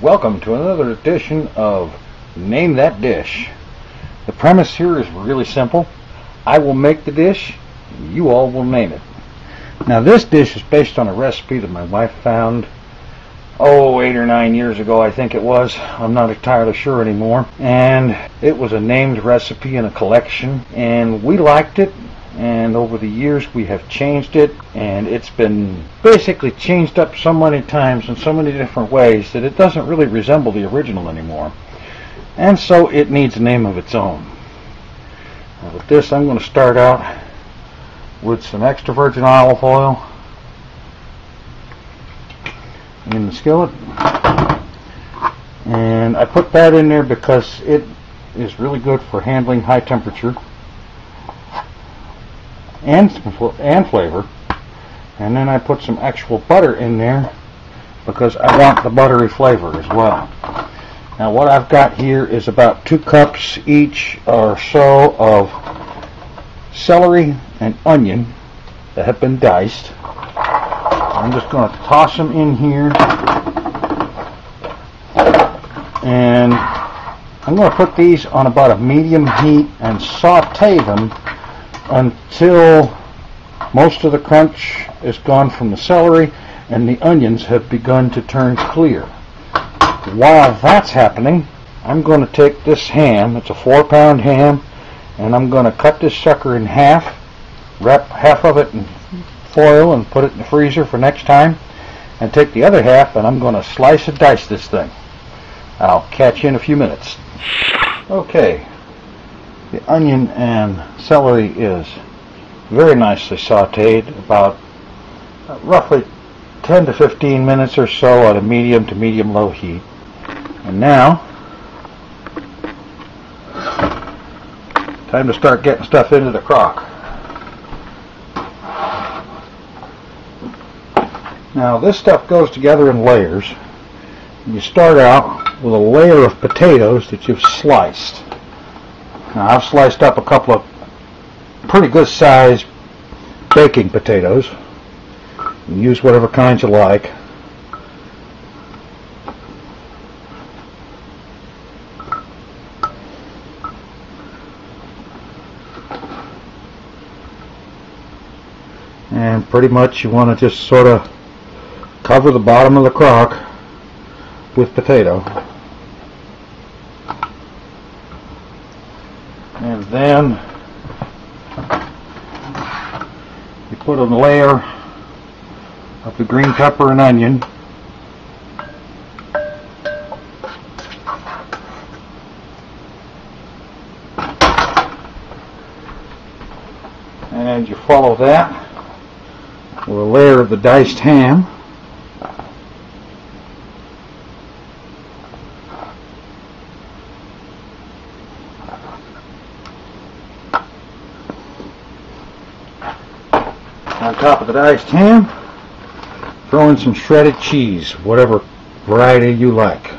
welcome to another edition of Name That Dish. The premise here is really simple. I will make the dish, you all will name it. Now this dish is based on a recipe that my wife found 8 or 9 years ago, I think it was. I'm not entirely sure anymore. And it was a named recipe in a collection, and we liked it. And over the years we have changed it, and it's been basically changed up so many times in so many different ways that it doesn't really resemble the original anymore. And so it needs a name of its own. Now with this, I'm going to start out with some extra virgin olive oil in the skillet. And I put that in there because it is really good for handling high temperature and flavor. And then I put some actual butter in there because I want the buttery flavor as well. Now what I've got here is about 2 cups each or so of celery and onion that have been diced. I'm just going to toss them in here, and I'm going to put these on about a medium heat and saute them until most of the crunch is gone from the celery and the onions have begun to turn clear. While that's happening, I'm going to take this ham, it's a 4-pound ham, and I'm going to cut this sucker in half, wrap half of it in foil and put it in the freezer for next time, and take the other half and I'm going to slice and dice this thing. I'll catch you in a few minutes. Okay. The onion and celery is very nicely sauteed, about roughly 10 to 15 minutes or so at a medium to medium-low heat. And now, time to start getting stuff into the crock. Now this stuff goes together in layers. You start out with a layer of potatoes that you've sliced. Now I've sliced up a couple of pretty good sized baking potatoes. You can use whatever kinds you like. And pretty much you want to just sort of cover the bottom of the crock with potato. And then you put a layer of the green pepper and onion. And you follow that with a layer of the diced ham. On top of the diced ham, throw in some shredded cheese, whatever variety you like.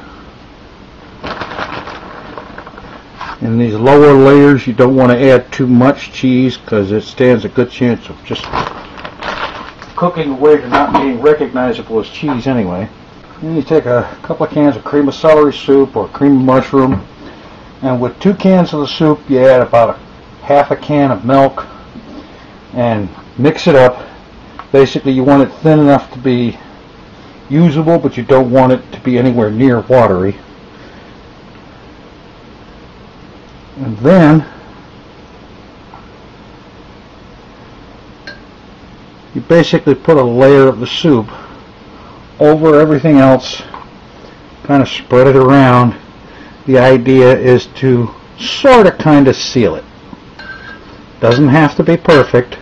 In these lower layers, you don't want to add too much cheese because it stands a good chance of just cooking away to not being recognizable as cheese anyway. Then you take a couple of cans of cream of celery soup or cream of mushroom, and with 2 cans of the soup, you add about half a can of milk and mix it up. Basically, you want it thin enough to be usable, but you don't want it to be anywhere near watery. And then you basically put a layer of the soup over everything else, kind of spread it around. The idea is to sort of kind of seal it. Doesn't have to be perfect.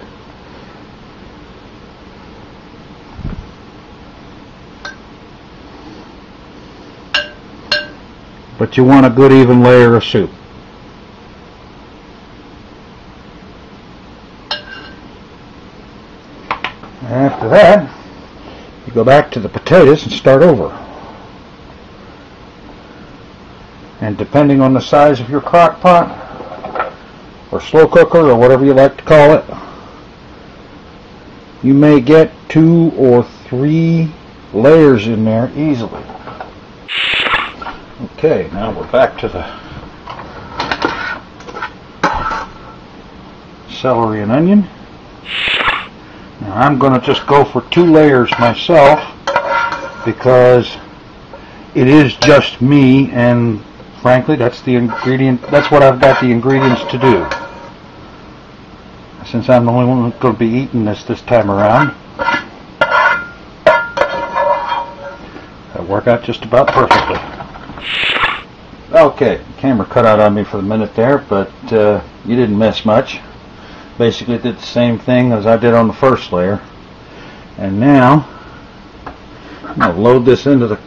But you want a good even layer of soup. After that, you go back to the potatoes and start over. And depending on the size of your crock pot or slow cooker or whatever you like to call it, you may get 2 or 3 layers in there easily. Okay, now we're back to the celery and onion. Now I'm going to just go for 2 layers myself because it is just me, and frankly that's what I've got the ingredients to do. Since I'm the only one going to be eating this time around, that'll work out just about perfectly. Okay, camera cut out on me for a minute there, but you didn't miss much. Basically did the same thing as I did on the first layer. And now I'm going to load this into the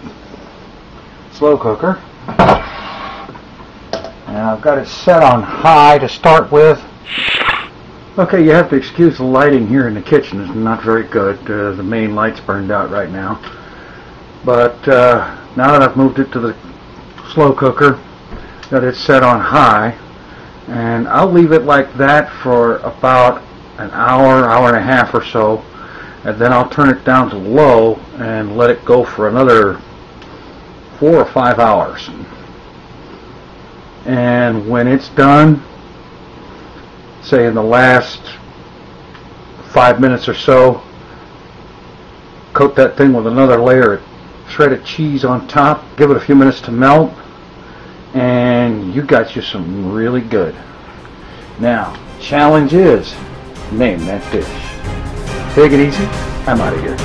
slow cooker. And I've got it set on high to start with. Okay, you have to excuse the lighting here in the kitchen. It's not very good. The main light's burned out right now. But now that I've moved it to the slow cooker, that it's set on high, and I'll leave it like that for about an hour, hour and a half or so, and then I'll turn it down to low and let it go for another 4 or 5 hours. And when it's done, say in the last 5 minutes or so, coat that thing with another layer of shredded cheese on top, give it a few minutes to melt, and you got you some really good. Now, challenge is, name that dish. Take it easy. I'm out of here.